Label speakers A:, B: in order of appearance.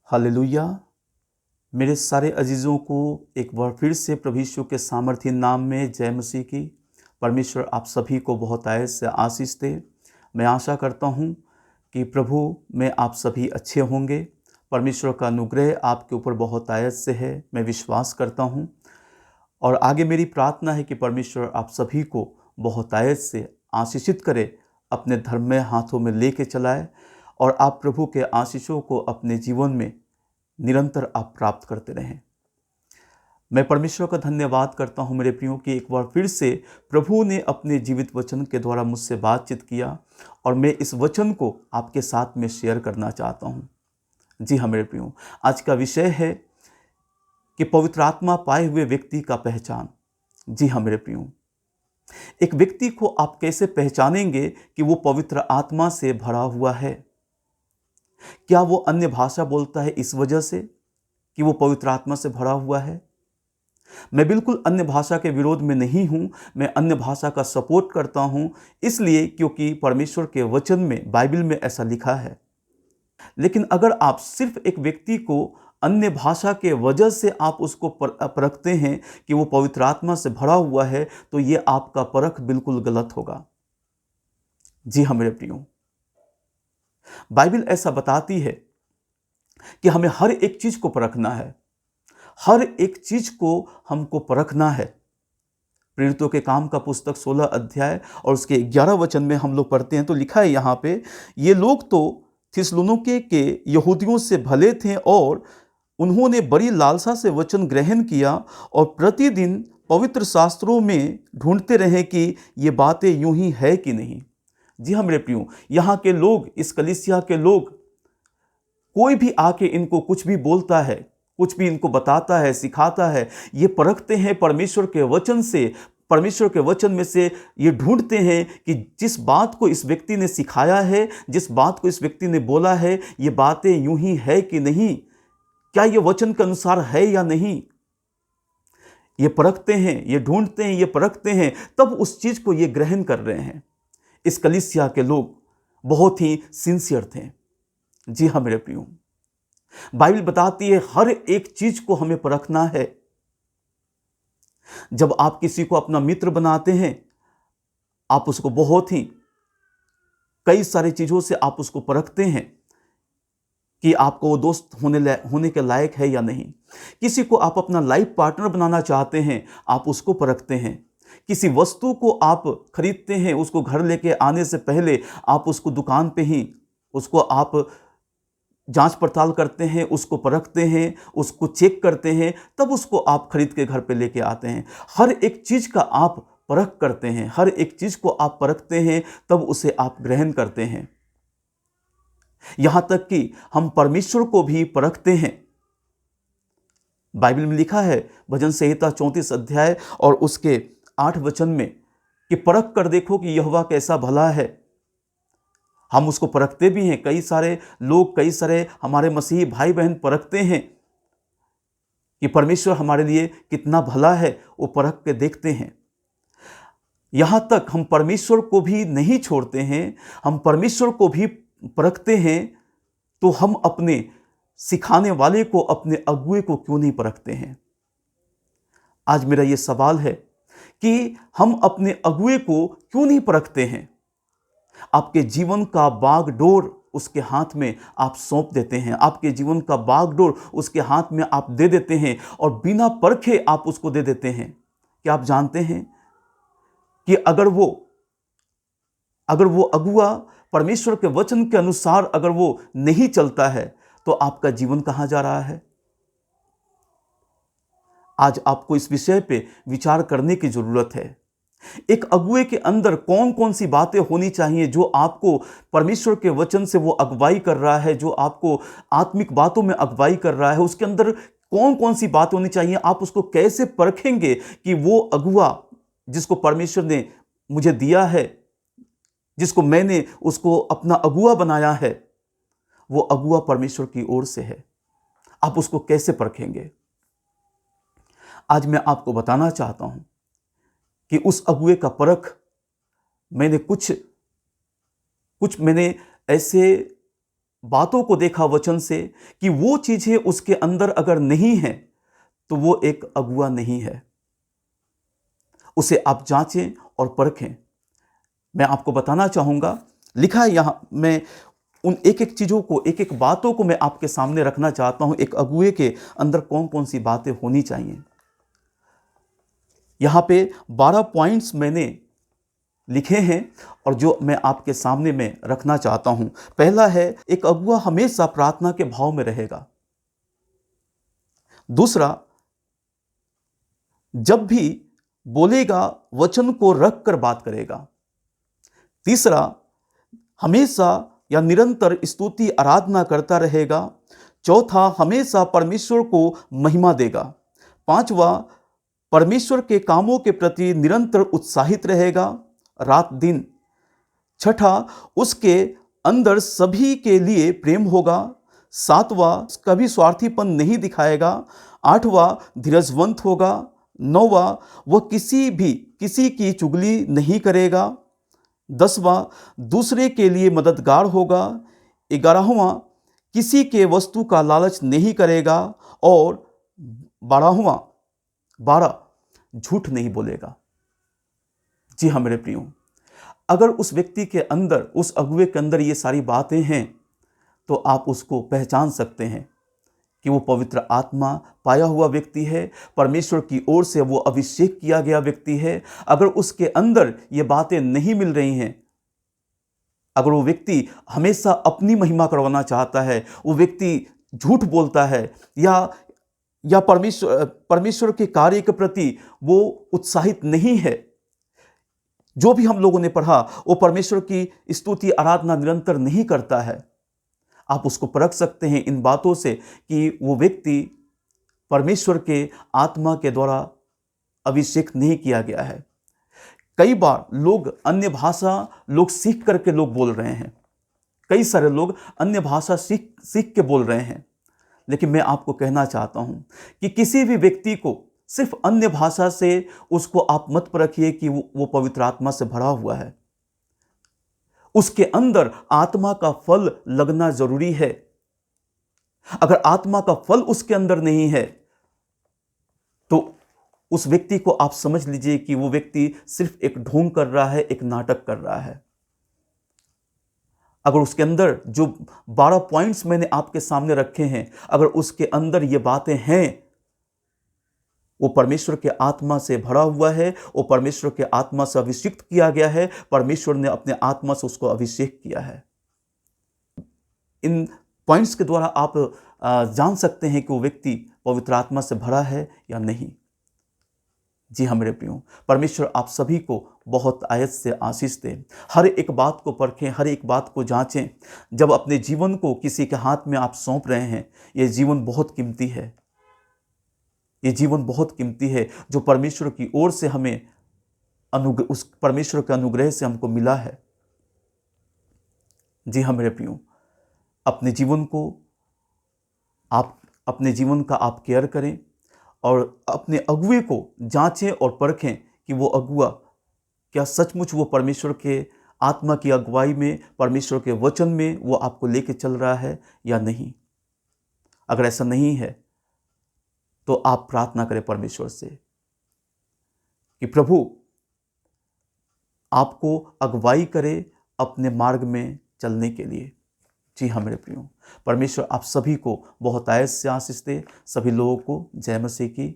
A: Hallelujah. मेरे सारे अजीज़ों को एक बार फिर से प्रभु यीशु के सामर्थी नाम में जय मसीह की। परमेश्वर आप सभी को बहुत आयत से आशीष दे। मैं आशा करता हूँ कि प्रभु में आप सभी अच्छे होंगे। परमेश्वर का अनुग्रह आपके ऊपर बहुत आयत से है, मैं विश्वास करता हूँ। और आगे मेरी प्रार्थना है कि परमेश्वर आप सभी को बहुत आयत से आशीषित करे, अपने धर्म में हाथों में लेके चलाए और आप प्रभु के आशीषों को अपने जीवन में निरंतर आप प्राप्त करते रहें। मैं परमेश्वर का धन्यवाद करता हूं मेरे प्रियो कि एक बार फिर से प्रभु ने अपने जीवित वचन के द्वारा मुझसे बातचीत किया और मैं इस वचन को आपके साथ में शेयर करना चाहता हूं। जी हाँ मेरे प्रियो, आज का विषय है कि पवित्र आत्मा पाए हुए व्यक्ति का पहचान। जी हाँ मेरे प्रियो, एक व्यक्ति को आप कैसे पहचानेंगे कि वो पवित्र आत्मा से भरा हुआ है? क्या वो अन्य भाषा बोलता है इस वजह से कि वो पवित्र आत्मा से भरा हुआ है? मैं बिल्कुल अन्य भाषा के विरोध में नहीं हूं, मैं अन्य भाषा का सपोर्ट करता हूं, इसलिए क्योंकि परमेश्वर के वचन में, बाइबल में ऐसा लिखा है। लेकिन अगर आप सिर्फ एक व्यक्ति को अन्य भाषा के वजह से आप उसको परखते हैं कि वो पवित्र आत्मा से भरा हुआ है, तो ये आपका परख बिल्कुल गलत होगा। जी हाँ मेरे प्रियो, बाइबल ऐसा बताती है कि हमें हर एक चीज को परखना है, हर एक चीज को हमको परखना है। प्रेरितों के काम का पुस्तक 16 अध्याय और उसके 11 वचन में हम लोग पढ़ते हैं तो लिखा है यहाँ पे, ये लोग तो थिस्सलुनीके के यहूदियों से भले थे और उन्होंने बड़ी लालसा से वचन ग्रहण किया और प्रतिदिन पवित्र शास्त्रों में ढूंढते रहे कि ये बातें यूं ही है कि नहीं। जी हाँ मेरे प्रियो, यहाँ के लोग, इस कलीसिया के लोग, कोई भी आके इनको कुछ भी बोलता है, कुछ भी इनको बताता है, सिखाता है, ये परखते हैं परमेश्वर के वचन से, परमेश्वर के वचन में से ये ढूंढते हैं कि जिस बात को इस व्यक्ति ने सिखाया है, जिस बात को इस व्यक्ति ने बोला है, ये बातें यूं ही है कि नहीं, क्या ये वचन के अनुसार है या नहीं। ये परखते हैं, ये ढूंढते हैं, ये परखते हैं, तब उस चीज को ये ग्रहण कर रहे हैं। इस कलीसिया के लोग बहुत ही सिंसियर थे। जी हाँ मेरे प्रियो, बाइबल बताती है हर एक चीज को हमें परखना है। जब आप किसी को अपना मित्र बनाते हैं, आप उसको बहुत ही कई सारी चीजों से आप उसको परखते हैं कि आपको वो दोस्त होने के लायक है या नहीं। किसी को आप अपना लाइफ पार्टनर बनाना चाहते हैं, आप उसको परखते हैं। किसी वस्तु को आप खरीदते हैं, उसको घर लेके आने से पहले आप उसको दुकान पे ही उसको आप जांच पड़ताल करते हैं, उसको परखते हैं, उसको चेक करते हैं, तब उसको आप खरीद के घर पे लेके आते हैं। हर एक चीज का आप परख करते हैं, हर एक चीज को आप परखते हैं, तब उसे आप ग्रहण करते हैं। यहां तक कि हम परमेश्वर को भी परखते हैं। बाइबल में लिखा है भजन संहिता 34 अध्याय और उसके 8 वचन में कि परख कर देखो कि यहोवा कैसा भला है। हम उसको परखते भी हैं। कई सारे लोग, कई सारे हमारे मसीही भाई बहन परखते हैं कि परमेश्वर हमारे लिए कितना भला है, वो परख के देखते हैं। यहां तक हम परमेश्वर को भी नहीं छोड़ते हैं, हम परमेश्वर को भी परखते हैं, तो हम अपने सिखाने वाले को, अपने अगुए को क्यों नहीं परखते हैं? आज मेरा यह सवाल है कि हम अपने अगुए को क्यों नहीं परखते हैं? आपके जीवन का बागडोर उसके हाथ में आप सौंप देते हैं, आपके जीवन का बागडोर उसके हाथ में आप दे देते हैं और बिना परखे आप उसको दे देते हैं। क्या आप जानते हैं कि अगर वो अगुआ परमेश्वर के वचन के अनुसार अगर वो नहीं चलता है, तो आपका जीवन कहां जा रहा है? आज आपको इस विषय पे विचार करने की जरूरत है। एक अगुए के अंदर कौन कौन सी बातें होनी चाहिए जो आपको परमेश्वर के वचन से वो अगुवाई कर रहा है, जो आपको आत्मिक बातों में अगुवाई कर रहा है, उसके अंदर कौन कौन सी बातें होनी चाहिए? आप उसको कैसे परखेंगे कि वो अगुआ जिसको परमेश्वर ने मुझे दिया है, जिसको मैंने उसको अपना अगुआ बनाया है, वो अगुआ परमेश्वर की ओर से है? आप उसको कैसे परखेंगे? आज मैं आपको बताना चाहता हूं कि उस अगुए का परख मैंने कुछ मैंने ऐसे बातों को देखा वचन से कि वो चीजें उसके अंदर अगर नहीं है तो वो एक अगुआ नहीं है। उसे आप जांचें और परखें। मैं आपको बताना चाहूंगा, लिखा है यहां, मैं उन एक एक चीजों को, एक एक बातों को मैं आपके सामने रखना चाहता हूं। एक अगुए के अंदर कौन कौन सी बातें होनी चाहिए। यहां पे 12 पॉइंट्स मैंने लिखे हैं और जो मैं आपके सामने में रखना चाहता हूं। पहला है, एक अगुआ हमेशा प्रार्थना के भाव में रहेगा। दूसरा, जब भी बोलेगा वचन को रख कर बात करेगा। तीसरा, हमेशा या निरंतर स्तुति आराधना करता रहेगा। चौथा, हमेशा परमेश्वर को महिमा देगा। पांचवा, परमेश्वर के कामों के प्रति निरंतर उत्साहित रहेगा रात दिन। छठा, उसके अंदर सभी के लिए प्रेम होगा। सातवां, कभी स्वार्थीपन नहीं दिखाएगा। आठवां, धीरजवंत होगा। नौवां, वह किसी की चुगली नहीं करेगा। 10वां, दूसरे के लिए मददगार होगा। 11वां, किसी के वस्तु का लालच नहीं करेगा। और 12, झूठ नहीं बोलेगा। जी हाँ मेरे प्रियो, अगर उस व्यक्ति के अंदर, उस अगुए के अंदर ये सारी बातें हैं तो आप उसको पहचान सकते हैं कि वो पवित्र आत्मा पाया हुआ व्यक्ति है, परमेश्वर की ओर से वो अभिषेक किया गया व्यक्ति है। अगर उसके अंदर ये बातें नहीं मिल रही हैं, अगर वो व्यक्ति हमेशा अपनी महिमा करवाना चाहता है, वो व्यक्ति झूठ बोलता है, या परमेश्वर के कार्य के प्रति वो उत्साहित नहीं है, जो भी हम लोगों ने पढ़ा, वो परमेश्वर की स्तुति आराधना निरंतर नहीं करता है, आप उसको परख सकते हैं इन बातों से कि वो व्यक्ति परमेश्वर के आत्मा के द्वारा अभिषेक नहीं किया गया है। कई बार लोग अन्य भाषा सीख करके लोग बोल रहे हैं, कई सारे लोग अन्य भाषा सीख के बोल रहे हैं, लेकिन मैं आपको कहना चाहता हूं कि किसी भी व्यक्ति को सिर्फ अन्य भाषा से उसको आप मत परखिए कि वो पवित्र आत्मा से भरा हुआ है। उसके अंदर आत्मा का फल लगना जरूरी है। अगर आत्मा का फल उसके अंदर नहीं है तो उस व्यक्ति को आप समझ लीजिए कि वो व्यक्ति सिर्फ एक ढोंग कर रहा है, एक नाटक कर रहा है। अगर उसके अंदर जो 12 पॉइंट्स मैंने आपके सामने रखे हैं, अगर उसके अंदर ये बातें हैं, वो परमेश्वर के आत्मा से भरा हुआ है, वो परमेश्वर के आत्मा से अभिषेक किया गया है, परमेश्वर ने अपने आत्मा से उसको अभिषेक किया है। इन पॉइंट्स के द्वारा आप जान सकते हैं कि वो व्यक्ति पवित्र आत्मा से भरा है या नहीं। जी हाँ मेरे प्रियो, परमेश्वर आप सभी को बहुत आयत से आशीष दे। हर एक बात को परखें, हर एक बात को जांचें। जब अपने जीवन को किसी के हाथ में आप सौंप रहे हैं, ये जीवन बहुत कीमती है, ये जीवन बहुत कीमती है जो परमेश्वर की ओर से हमें उस परमेश्वर के अनुग्रह से हमको मिला है। जी हाँ मेरे प्रियो, अपने जीवन का आप केयर करें और अपने अगुए को जांचें और परखें कि वो अगुआ क्या सचमुच वो परमेश्वर के आत्मा की अगुवाई में, परमेश्वर के वचन में वो आपको लेके चल रहा है या नहीं। अगर ऐसा नहीं है तो आप प्रार्थना करें परमेश्वर से कि प्रभु आपको अगुवाई करे अपने मार्ग में चलने के लिए। जी हाँ मेरे प्रियो, परमेश्वर आप सभी को बहुत आयत से आशीष दे। सभी लोगों को जय मसीह की।